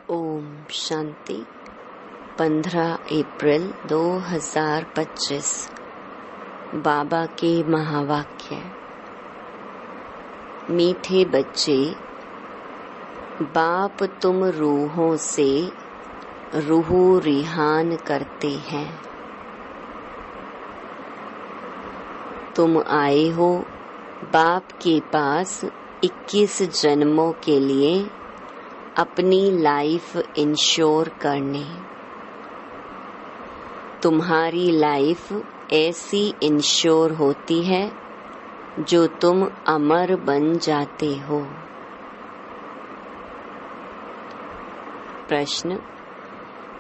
ओम शांति। 15 अप्रैल 2025 बाबा के महावाक्य। मीठे बच्चे, बाप तुम रूहों से रूह रिहान करते हैं। तुम आए हो बाप के पास 21 जन्मों के लिए अपनी लाइफ इंश्योर करने। तुम्हारी लाइफ ऐसी इंश्योर होती है जो तुम अमर बन जाते हो। प्रश्न: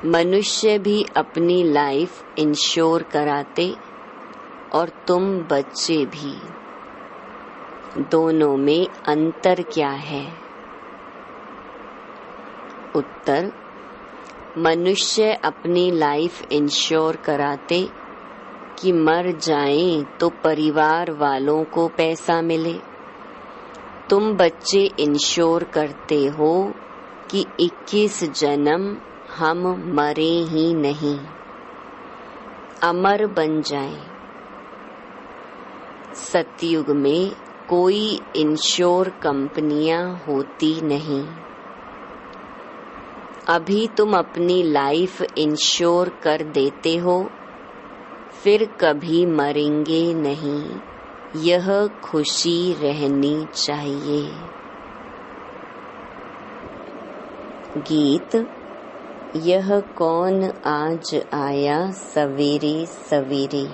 मनुष्य भी अपनी लाइफ इंश्योर कराते और तुम बच्चे भी, दोनों में अंतर क्या है? उत्तर: मनुष्य अपनी लाइफ इंश्योर कराते कि मर जाएं तो परिवार वालों को पैसा मिले। तुम बच्चे इंश्योर करते हो कि 21 जन्म हम मरे ही नहीं, अमर बन जाएं। सतयुग में कोई इंश्योर कंपनियां होती नहीं। अभी तुम अपनी लाइफ इंश्योर कर देते हो, फिर कभी मरेंगे नहीं, यह खुशी रहनी चाहिए। गीत। यह कौन आज आया सवेरे सवेरे।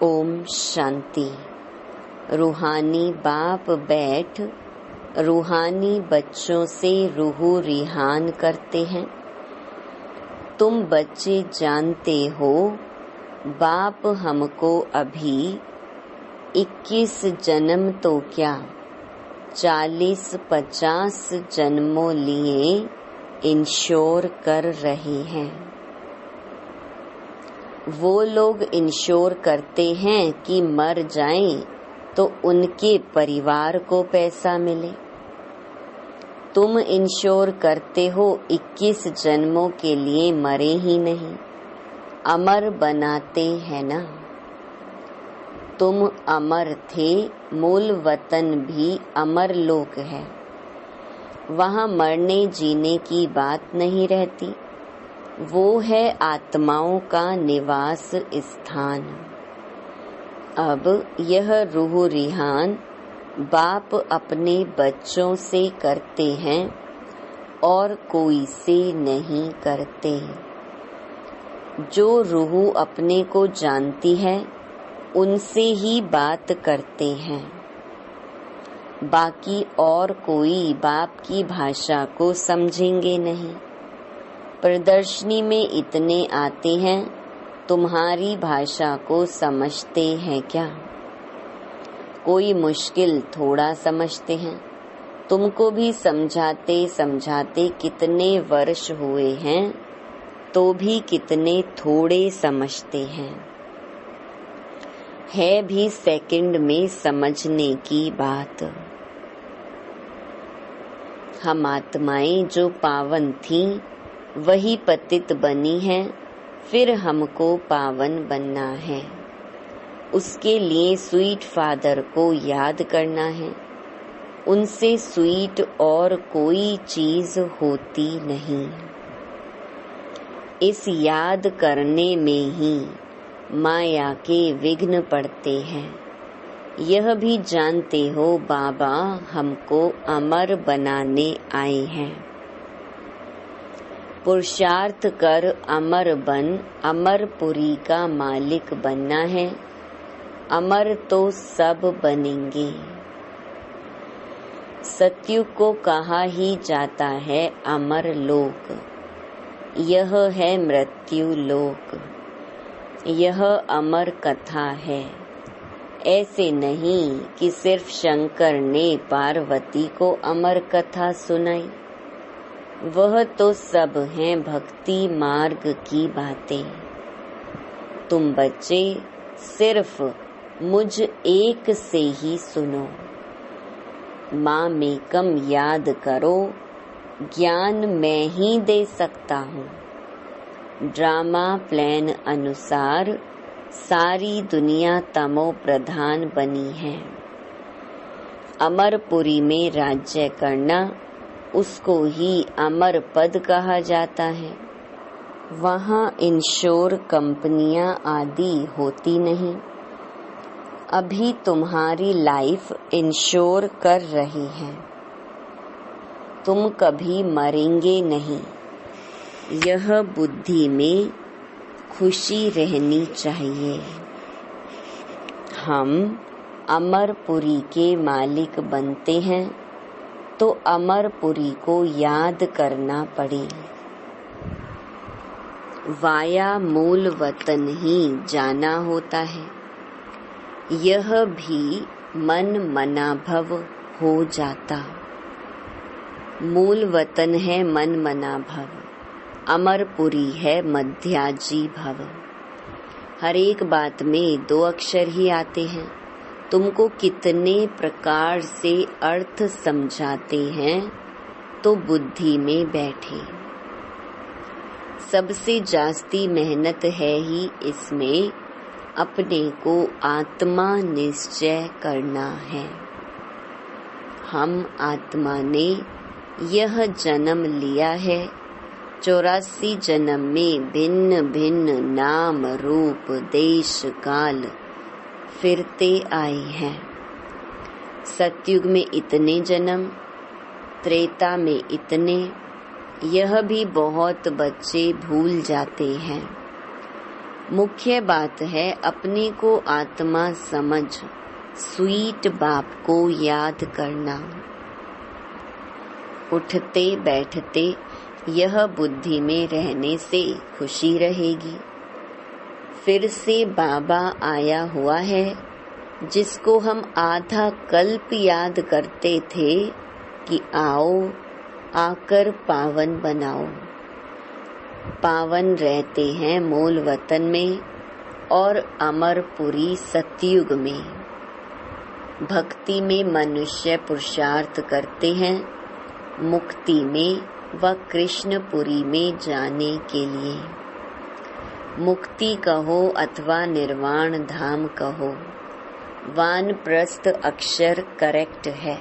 ओम शांति। रूहानी बाप बैठ रूहानी बच्चों से रूह रिहान करते हैं। तुम बच्चे जानते हो बाप हमको अभी 21 जन्म तो क्या 40-50 जन्मों लिए इंश्योर कर रहे हैं। वो लोग इंश्योर करते हैं कि मर जाएं तो उनके परिवार को पैसा मिले। तुम इंश्योर करते हो 21 जन्मों के लिए मरे ही नहीं, अमर बनाते हैं ना। तुम अमर थे, मूल वतन भी अमर लोक है। वहाँ मरने जीने की बात नहीं रहती, वो है आत्माओं का निवास स्थान। अब यह रूह रिहान बाप अपने बच्चों से करते हैं और कोई से नहीं करते। जो रूह अपने को जानती है उनसे ही बात करते हैं। बाकी और कोई बाप की भाषा को समझेंगे नहीं। प्रदर्शनी में इतने आते हैं, तुम्हारी भाषा को समझते हैं क्या? कोई मुश्किल थोड़ा समझते हैं। तुमको भी समझाते समझाते कितने वर्ष हुए हैं, तो भी कितने थोड़े समझते हैं। है भी सेकंड में समझने की बात। हम आत्माएं जो पावन थीं, वही पतित बनी हैं, फिर हमको पावन बनना है। उसके लिए स्वीट फादर को याद करना है। उनसे स्वीट और कोई चीज होती नहीं। इस याद करने में ही माया के विघ्न पड़ते हैं। यह भी जानते हो बाबा हमको अमर बनाने आए हैं। पुरुषार्थ कर अमर बन अमरपुरी का मालिक बनना है। अमर तो सब बनेंगे। सतयुग को कहा ही जाता है अमर लोक। यह है मृत्यु लोक। यह अमर कथा है। ऐसे नहीं कि सिर्फ शंकर ने पार्वती को अमर कथा सुनाई। वह तो सब हैं भक्ति मार्ग की बातें। तुम बच्चे सिर्फ मुझ एक से ही सुनो। माँ मेकम याद करो, ज्ञान मैं ही दे सकता हूँ। ड्रामा प्लान अनुसार सारी दुनिया तमो प्रधान बनी है। अमरपुरी में राज्य करना, उसको ही अमर पद कहा जाता है। वहाँ इंश्योर कंपनियां आदि होती नहीं। अभी तुम्हारी लाइफ इंश्योर कर रही है। तुम कभी मरेंगे नहीं। यह बुद्धि में खुशी रहनी चाहिए। हम अमरपुरी के मालिक बनते हैं तो अमरपुरी को याद करना पड़े। वाया मूल वतन ही जाना होता है। यह भी मन मनाभव हो जाता। मूल वतन है मन मनाभव, अमरपुरी है मध्याजी भव। हर एक बात में 2 अक्षर ही आते हैं। तुमको कितने प्रकार से अर्थ समझाते हैं तो बुद्धि में बैठे। सबसे जास्ती मेहनत है ही इसमें अपने को आत्मा निश्चय करना है। हम आत्मा ने यह जन्म लिया है। 84 जन्म में भिन्न भिन्न नाम रूप देश काल फिरते आए हैं। सतयुग में इतने जन्म, त्रेता में इतने, यह भी बहुत बच्चे भूल जाते हैं। मुख्य बात है अपने को आत्मा समझ स्वीट बाप को याद करना। उठते बैठते यह बुद्धि में रहने से खुशी रहेगी। फिर से बाबा आया हुआ है, जिसको हम आधा कल्प याद करते थे कि आओ आकर पावन बनाओ। पावन रहते हैं मूल वतन में और अमरपुरी सतयुग में। भक्ति में मनुष्य पुरुषार्थ करते हैं, मुक्ति में व कृष्णपुरी में जाने के लिए। मुक्ति कहो अथवा निर्वाण धाम कहो, वानप्रस्थ अक्षर करेक्ट है।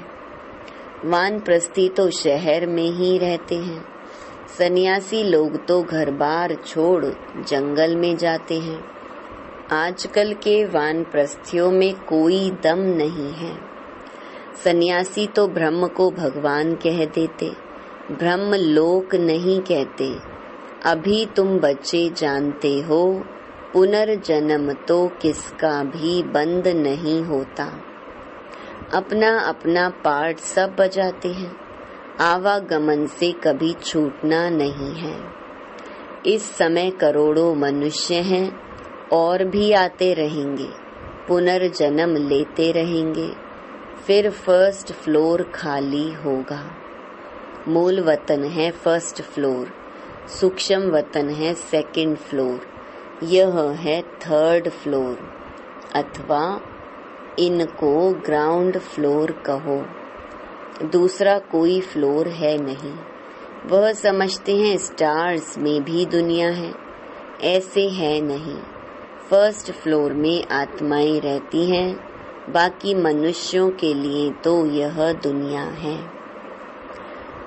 वानप्रस्थी तो शहर में ही रहते हैं। सन्यासी लोग तो घर बार छोड़ जंगल में जाते हैं। आजकल के वानप्रस्थियों में कोई दम नहीं है। सन्यासी तो ब्रह्म को भगवान कह देते, ब्रह्म लोक नहीं कहते। अभी तुम बच्चे जानते हो, पुनर्जन्म तो किसका भी बंद नहीं होता। अपना अपना पार्ट सब बजाते हैं। आवागमन से कभी छूटना नहीं है। इस समय करोड़ों मनुष्य हैं और भी आते रहेंगे, पुनर्जन्म लेते रहेंगे। फिर फर्स्ट फ्लोर खाली होगा। मूल वतन है फर्स्ट फ्लोर, सूक्ष्म वतन है सेकंड फ्लोर, यह है थर्ड फ्लोर, अथवा इनको ग्राउंड फ्लोर कहो। दूसरा कोई फ्लोर है नहीं। वह समझते हैं स्टार्स में भी दुनिया है, ऐसे है नहीं। फर्स्ट फ्लोर में आत्माएं रहती हैं, बाकी मनुष्यों के लिए तो यह दुनिया है।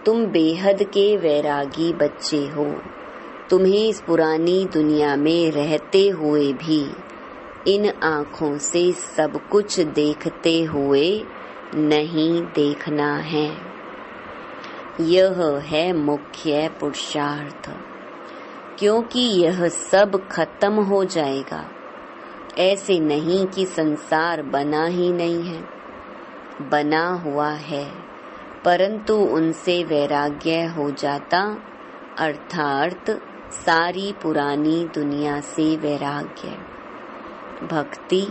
तुम बेहद के वैरागी बच्चे हो। तुम्हें इस पुरानी दुनिया में रहते हुए भी इन आँखों से सब कुछ देखते हुए नहीं देखना है। यह है मुख्य पुरुषार्थ, क्योंकि यह सब खत्म हो जाएगा। ऐसे नहीं कि संसार बना ही नहीं है, बना हुआ है, परंतु उनसे वैराग्य हो जाता, अर्थात सारी पुरानी दुनिया से वैराग्य। भक्ति,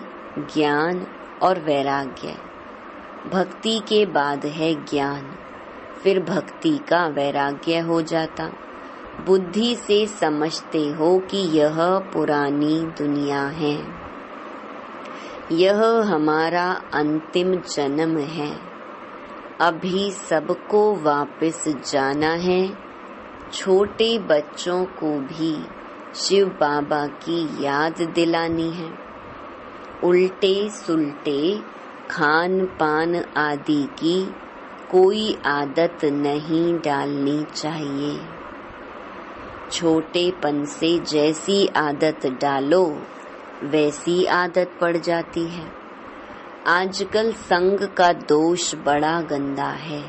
ज्ञान और वैराग्य। भक्ति के बाद है ज्ञान, फिर भक्ति का वैराग्य हो जाता। बुद्धि से समझते हो कि यह पुरानी दुनिया है, यह हमारा अंतिम जन्म है। अभी सबको वापस जाना है। छोटे बच्चों को भी शिव बाबा की याद दिलानी है। उल्टे सुलटे खान पान आदि की कोई आदत नहीं डालनी चाहिए। छोटेपन से जैसी आदत डालो वैसी आदत पड़ जाती है। आजकल संग का दोष बड़ा गंदा है।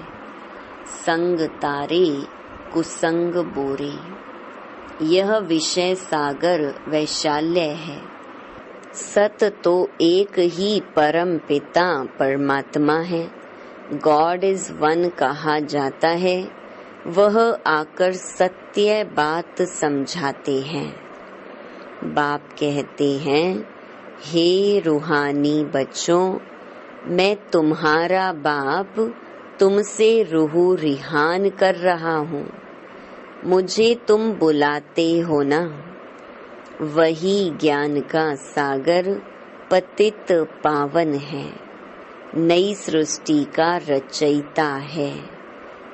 संग तारे कुसंग बोरे। यह विषय सागर वैशाल्य है। सत तो एक ही परम पिता परमात्मा है। गॉड इज वन कहा जाता है। वह आकर सत्य बात समझाते हैं। बाप कहते हैं, हे रूहानी बच्चों, मैं तुम्हारा बाप तुमसे रूह रिहान कर रहा हूँ। मुझे तुम बुलाते हो ना। वही ज्ञान का सागर पतित पावन है। नई सृष्टि का रचयिता है।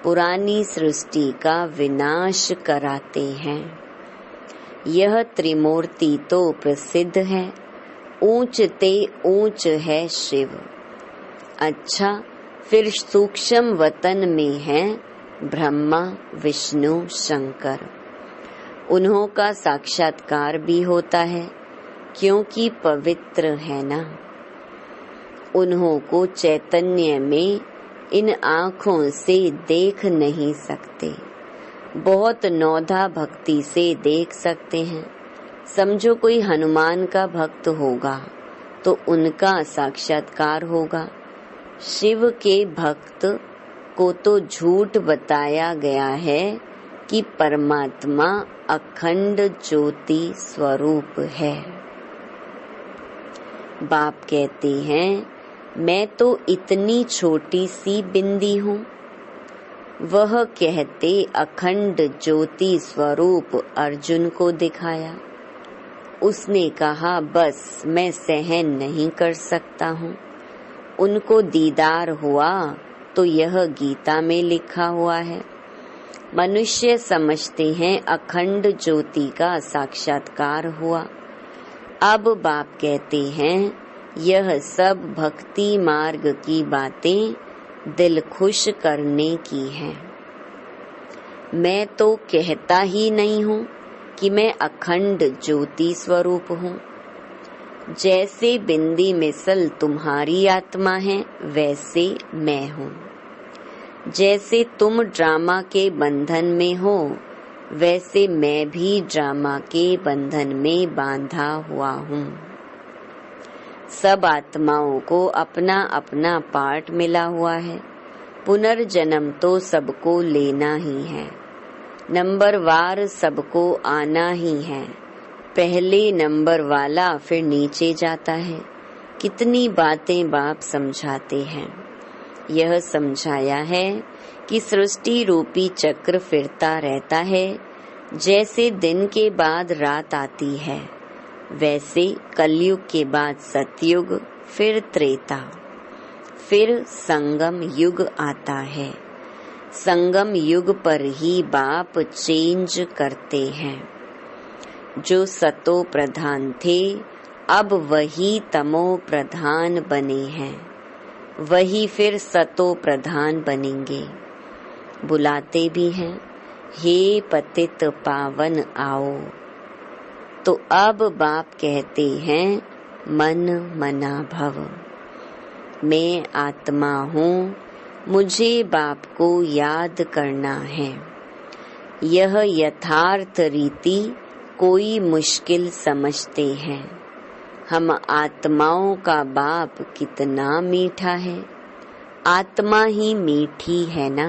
पुरानी सृष्टि का विनाश कराते हैं। यह त्रिमूर्ति तो प्रसिद्ध है। ऊंच ते ऊंच है शिव। अच्छा, फिर सूक्ष्म वतन में है ब्रह्मा विष्णु शंकर। उन्हों का साक्षात्कार भी होता है क्योंकि पवित्र है ना। उन्हों को चैतन्य में इन आँखों से देख नहीं सकते। बहुत नौधा भक्ति से देख सकते हैं। समझो कोई हनुमान का भक्त होगा तो उनका साक्षात्कार होगा। शिव के भक्त को तो झूठ बताया गया है कि परमात्मा अखंड ज्योति स्वरूप है। बाप कहते हैं, मैं तो इतनी छोटी सी बिंदी हूँ। वह कहते अखंड ज्योति स्वरूप अर्जुन को दिखाया। उसने कहा, बस मैं सहन नहीं कर सकता हूँ। उनको दीदार हुआ तो यह गीता में लिखा हुआ है। मनुष्य समझते हैं अखंड ज्योति का साक्षात्कार हुआ। अब बाप कहते हैं, यह सब भक्ति मार्ग की बातें दिल खुश करने की हैं। मैं तो कहता ही नहीं हूँ कि मैं अखंड ज्योति स्वरूप हूँ। जैसे बिंदी मिसल तुम्हारी आत्मा है वैसे मैं हूँ। जैसे तुम ड्रामा के बंधन में हो वैसे मैं भी ड्रामा के बंधन में बांधा हुआ हूँ। सब आत्माओं को अपना अपना पार्ट मिला हुआ है। पुनर्जन्म तो सबको लेना ही है। नंबर वार सबको आना ही है। पहले नंबर वाला फिर नीचे जाता है। कितनी बातें बाप समझाते हैं। यह समझाया है कि सृष्टि रूपी चक्र फिरता रहता है। जैसे दिन के बाद रात आती है वैसे कलयुग के बाद सतयुग, फिर त्रेता, फिर संगम युग आता है। संगम युग पर ही बाप चेंज करते हैं। जो सतो प्रधान थे अब वही तमो प्रधान बने हैं। वही फिर सतो प्रधान बनेंगे। बुलाते भी हैं, हे पतित पावन आओ। तो अब बाप कहते हैं, मन मना भव। मैं आत्मा हूँ, मुझे बाप को याद करना है। यह यथार्थ रीति कोई मुश्किल समझते हैं। हम आत्माओं का बाप कितना मीठा है। आत्मा ही मीठी है ना।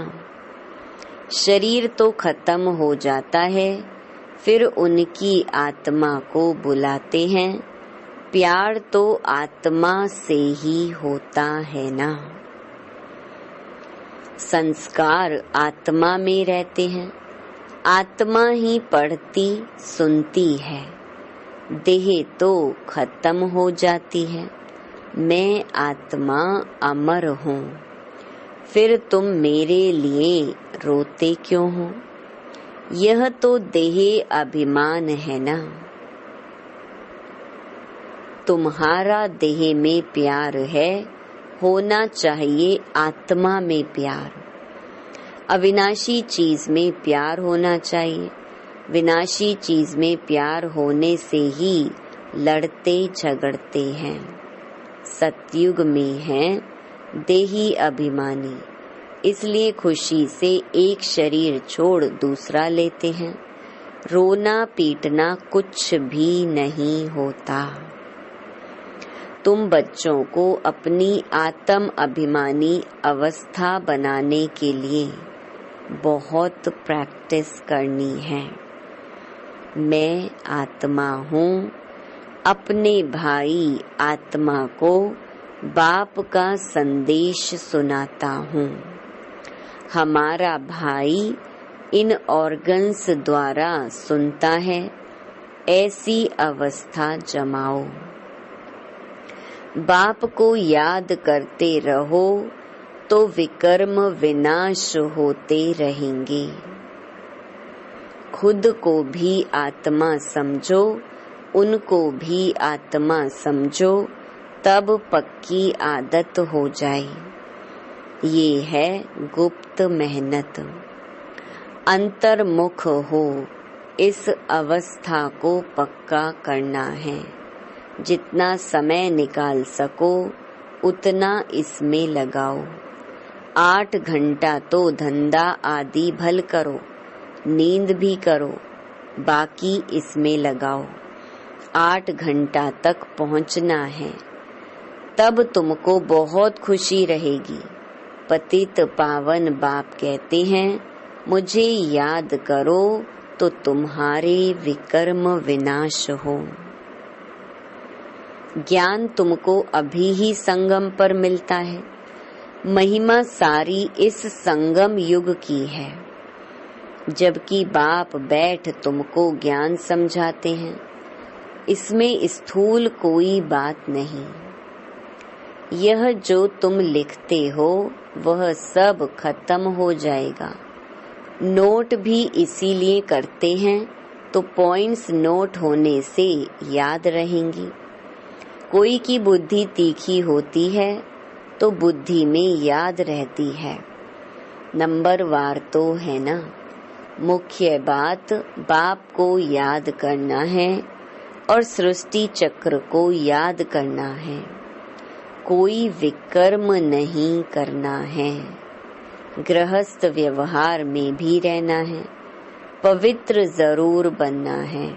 शरीर तो खत्म हो जाता है, फिर उनकी आत्मा को बुलाते हैं। प्यार तो आत्मा से ही होता है ना। संस्कार आत्मा में रहते हैं। आत्मा ही पढ़ती सुनती है। देह तो खत्म हो जाती है। मैं आत्मा अमर हूँ। फिर तुम मेरे लिए रोते क्यों हो? यह तो देह अभिमान है ना। तुम्हारा देह में प्यार है, होना चाहिए आत्मा में प्यार। अविनाशी चीज में प्यार होना चाहिए। विनाशी चीज में प्यार होने से ही लड़ते झगड़ते हैं। सतयुग में हैं देही अभिमानी, इसलिए खुशी से एक शरीर छोड़ दूसरा लेते हैं। रोना पीटना कुछ भी नहीं होता। तुम बच्चों को अपनी आत्म अभिमानी अवस्था बनाने के लिए बहुत प्रैक्टिस करनी है। मैं आत्मा हूँ, अपने भाई आत्मा को बाप का संदेश सुनाता हूँ। हमारा भाई इन ऑर्गन्स द्वारा सुनता है। ऐसी अवस्था जमाओ। बाप को याद करते रहो तो विकर्म विनाश होते रहेंगे। खुद को भी आत्मा समझो, उनको भी आत्मा समझो, तब पक्की आदत हो जाए। ये है गुप्त मेहनत। अंतर्मुख हो, इस अवस्था को पक्का करना है। जितना समय निकाल सको उतना इसमें लगाओ। 8 घंटा तो धंधा आदि भल करो, नींद भी करो, बाकी इसमें लगाओ। 8 घंटा तक पहुंचना है, तब तुमको बहुत खुशी रहेगी। पतित पावन बाप कहते हैं, मुझे याद करो तो तुम्हारे विकर्म विनाश हो। ज्ञान तुमको अभी ही संगम पर मिलता है। महिमा सारी इस संगम युग की है, जबकि बाप बैठ तुमको ज्ञान समझाते हैं। इसमें स्थूल कोई बात नहीं। यह जो तुम लिखते हो वह सब खत्म हो जाएगा। नोट भी इसीलिए करते हैं तो पॉइंट्स नोट होने से याद रहेंगी। कोई की बुद्धि तीखी होती है तो बुद्धि में याद रहती है। नंबरवार तो है ना। मुख्य बात बाप को याद करना है और सृष्टि चक्र को याद करना है। कोई विकर्म नहीं करना है। गृहस्थ व्यवहार में भी रहना है। पवित्र जरूर बनना है।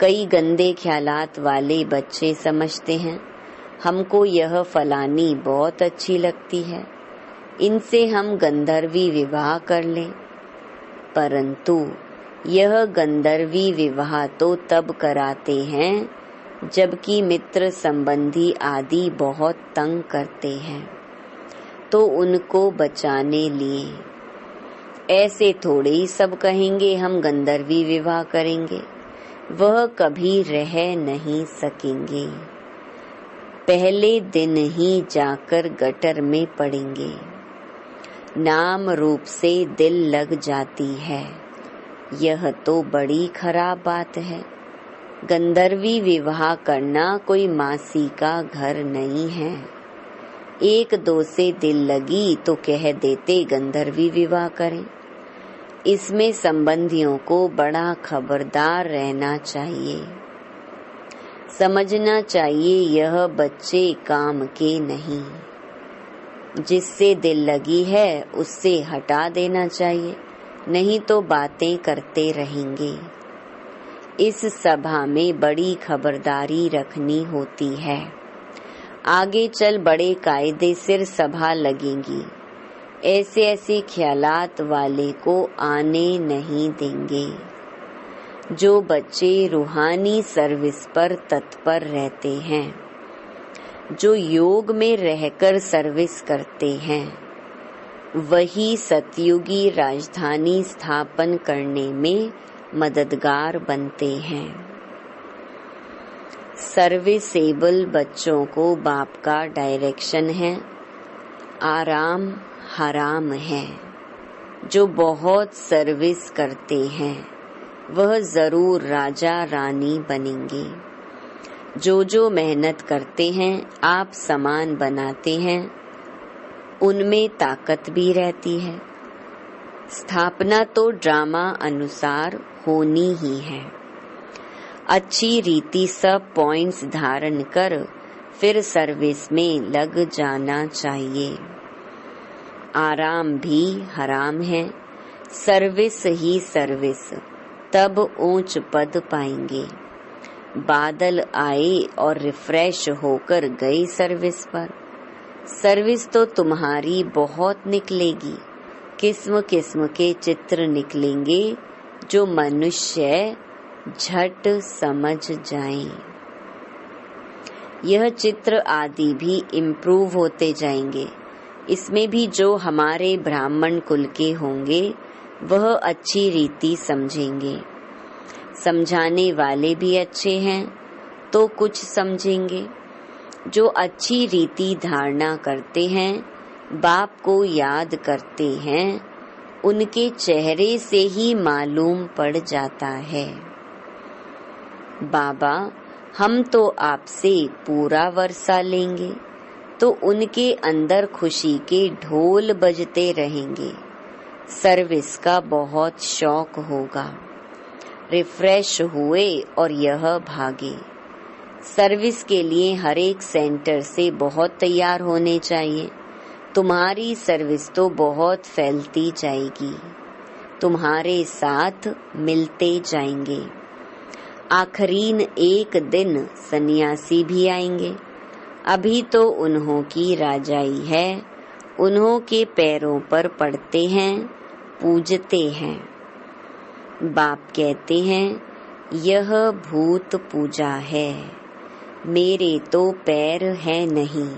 कई गंदे ख्यालात वाले बच्चे समझते हैं, हमको यह फलानी बहुत अच्छी लगती है, इनसे हम गंधर्वी विवाह कर लें। परंतु यह गंधर्वी विवाह तो तब कराते हैं जबकि मित्र संबंधी आदि बहुत तंग करते हैं, तो उनको बचाने लिए। ऐसे थोड़े ही सब कहेंगे हम गंधर्वी विवाह करेंगे, वह कभी रह नहीं सकेंगे। पहले दिन ही जाकर गटर में पड़ेंगे। नाम रूप से दिल लग जाती है, यह तो बड़ी खराब बात है। गंधर्वी विवाह करना कोई मासी का घर नहीं है। 1-2 से दिल लगी तो कह देते गंधर्वी विवाह करें। इसमें संबंधियों को बड़ा खबरदार रहना चाहिए। समझना चाहिए यह बच्चे काम के नहीं। जिससे दिल लगी है उससे हटा देना चाहिए, नहीं तो बातें करते रहेंगे। इस सभा में बड़ी खबरदारी रखनी होती है। आगे चल बड़े कायदे सिर सभा लगेंगी। ऐसे ऐसे ख्यालात वाले को आने नहीं देंगे। जो बच्चे रूहानी सर्विस पर तत्पर रहते हैं, जो योग में रहकर सर्विस करते हैं, वही सतयुगी राजधानी स्थापन करने में मददगार बनते हैं। सर्विसेबल बच्चों को बाप का डायरेक्शन है। आराम, हराम है। जो बहुत सर्विस करते हैं वह जरूर राजा रानी बनेंगे। जो मेहनत करते हैं, आप सामान बनाते हैं, उनमें ताकत भी रहती है। स्थापना तो ड्रामा अनुसार होनी ही है। अच्छी रीति सब पॉइंट्स धारण कर फिर सर्विस में लग जाना चाहिए। आराम भी हराम है, सर्विस ही सर्विस, तब ऊंच पद पाएंगे। बादल आए और रिफ्रेश होकर गए सर्विस पर। सर्विस तो तुम्हारी बहुत निकलेगी, किस्म किस्म के चित्र निकलेंगे जो मनुष्य झट समझ जाएं। यह चित्र आदि भी इम्प्रूव होते जाएंगे। इसमें भी जो हमारे ब्राह्मण कुल के होंगे वह अच्छी रीति समझेंगे। समझाने वाले भी अच्छे हैं तो कुछ समझेंगे। जो अच्छी रीति धारणा करते हैं, बाप को याद करते हैं, उनके चेहरे से ही मालूम पड़ जाता है। बाबा, हम तो आपसे पूरा वर्षा लेंगे, तो उनके अंदर खुशी के ढोल बजते रहेंगे। सर्विस का बहुत शौक होगा। रिफ्रेश हुए और यह भागे। सर्विस के लिए हर एक सेंटर से बहुत तैयार होने चाहिए। तुम्हारी सर्विस तो बहुत फैलती जाएगी, तुम्हारे साथ मिलते जाएंगे। आखरीन एक दिन सन्यासी भी आएंगे। अभी तो उन्हों की राजाई है, उन्हों के पैरों पर पड़ते हैं, पूजते हैं। बाप कहते हैं, यह भूत पूजा है, मेरे तो पैर है नहीं,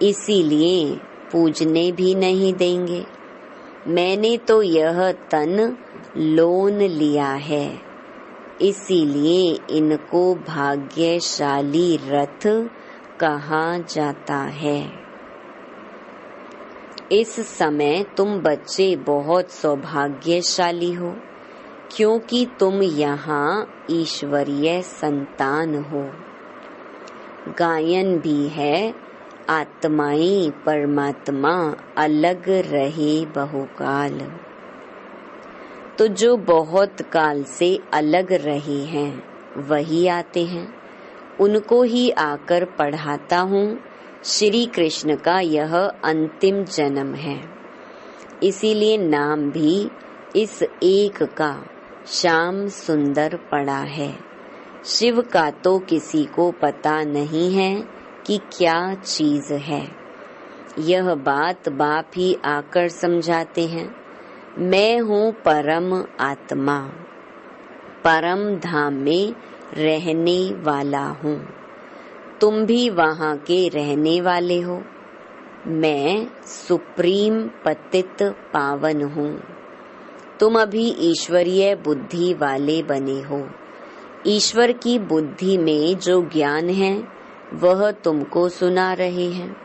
इसीलिए पूजने भी नहीं देंगे। मैंने तो यह तन लोन लिया है, इसीलिए इनको भाग्यशाली रथ कहा जाता है। इस समय तुम बच्चे बहुत सौभाग्यशाली हो, क्योंकि तुम यहाँ ईश्वरीय संतान हो। गायन भी है, आत्माएं परमात्मा अलग रहे बहुकाल। तो जो बहुत काल से अलग रहे हैं वही आते हैं, उनको ही आकर पढ़ाता हूँ। श्री कृष्ण का यह अंतिम जन्म है, इसीलिए नाम भी इस एक का श्याम सुंदर पड़ा है। शिव का तो किसी को पता नहीं है कि क्या चीज है। यह बात बाप ही आकर समझाते हैं। मैं हूँ परम आत्मा, परम धाम में रहने वाला हूँ। तुम भी वहाँ के रहने वाले हो। मैं सुप्रीम पतित पावन हूँ। तुम अभी ईश्वरीय बुद्धि वाले बने हो। ईश्वर की बुद्धि में जो ज्ञान है वह तुमको सुना रहे हैं।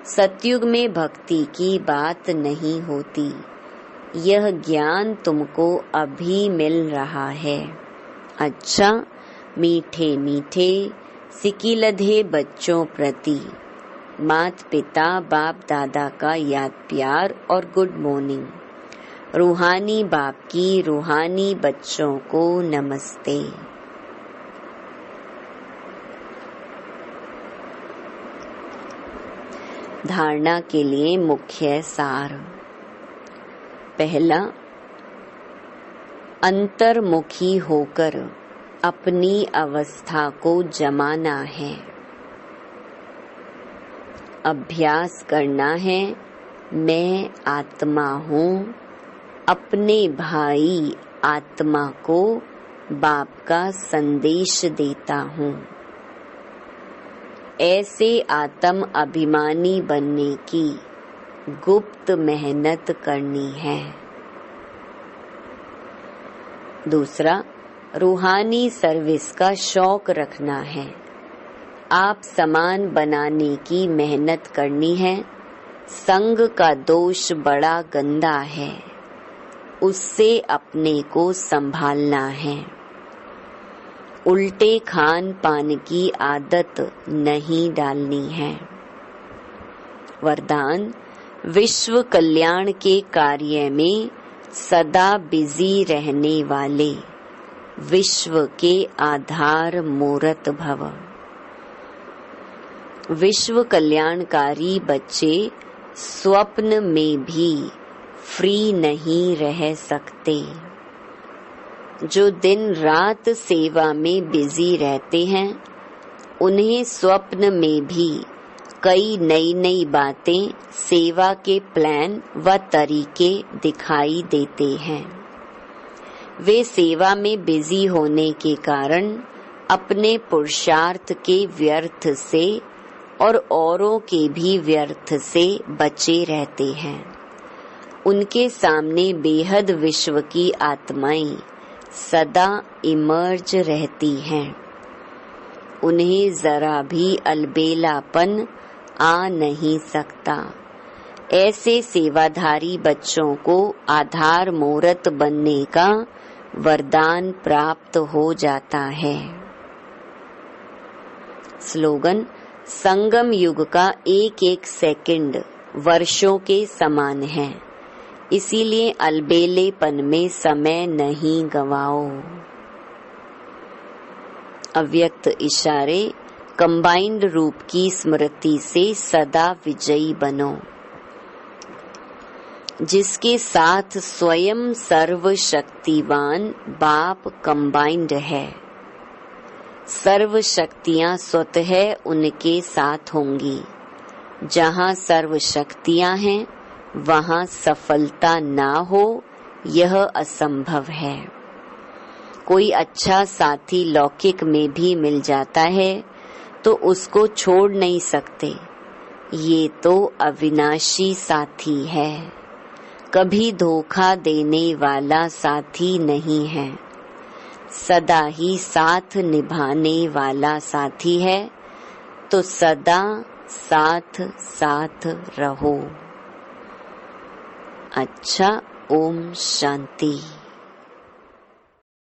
सतयुग में भक्ति की बात नहीं होती, यह ज्ञान तुमको अभी मिल रहा है। अच्छा, मीठे मीठे सिकिलधे बच्चों प्रति मात पिता बाप दादा का याद प्यार और गुड मॉर्निंग। रूहानी बाप की रूहानी बच्चों को नमस्ते। धारणा के लिए मुख्य सार। पहला, अंतर्मुखी होकर अपनी अवस्था को जमाना है। अभ्यास करना है, मैं आत्मा हूँ, अपने भाई आत्मा को बाप का संदेश देता हूँ। ऐसे आत्म अभिमानी बनने की गुप्त मेहनत करनी है। दूसरा, रूहानी सर्विस का शौक रखना है। आप सामान बनाने की मेहनत करनी है, संग का दोष बड़ा गंदा है, उससे अपने को संभालना है। उल्टे खान पान की आदत नहीं डालनी है। वरदान, विश्व कल्याण के कार्य में सदा बिजी रहने वाले विश्व के आधार मूर्त भव। विश्व कल्याणकारी बच्चे स्वप्न में भी फ्री नहीं रह सकते। जो दिन रात सेवा में बिजी रहते हैं, उन्हें स्वप्न में भी कई नई नई बातें, सेवा के प्लान व तरीके दिखाई देते हैं। वे सेवा में बिजी होने के कारण अपने पुरुषार्थ के व्यर्थ से और औरों के भी व्यर्थ से बचे रहते हैं। उनके सामने बेहद विश्व की आत्माएं सदा इमर्ज रहती हैं। उन्हें जरा भी अलबेलापन आ नहीं सकता। ऐसे सेवाधारी बच्चों को आधार मूर्त बनने का वरदान प्राप्त हो जाता है। स्लोगन, संगम युग का एक एक सेकंड वर्षों के समान है, इसीलिए अलबेलेपन में समय नहीं गवाओ। अव्यक्त इशारे, कंबाइंड रूप की स्मृति से सदा विजयी बनो, जिसके साथ स्वयं सर्वशक्तिवान बाप कंबाइंड है। सर्व शक्तियां स्वतः उनके साथ होंगी। जहाँ सर्व शक्तियां हैं, वहाँ सफलता ना हो, यह असंभव है। कोई अच्छा साथी लौकिक में भी मिल जाता है तो उसको छोड़ नहीं सकते। ये तो अविनाशी साथी है, कभी धोखा देने वाला साथी नहीं है, सदा ही साथ निभाने वाला साथी है। तो सदा साथ साथ रहो। अच्छा, ओम शांति।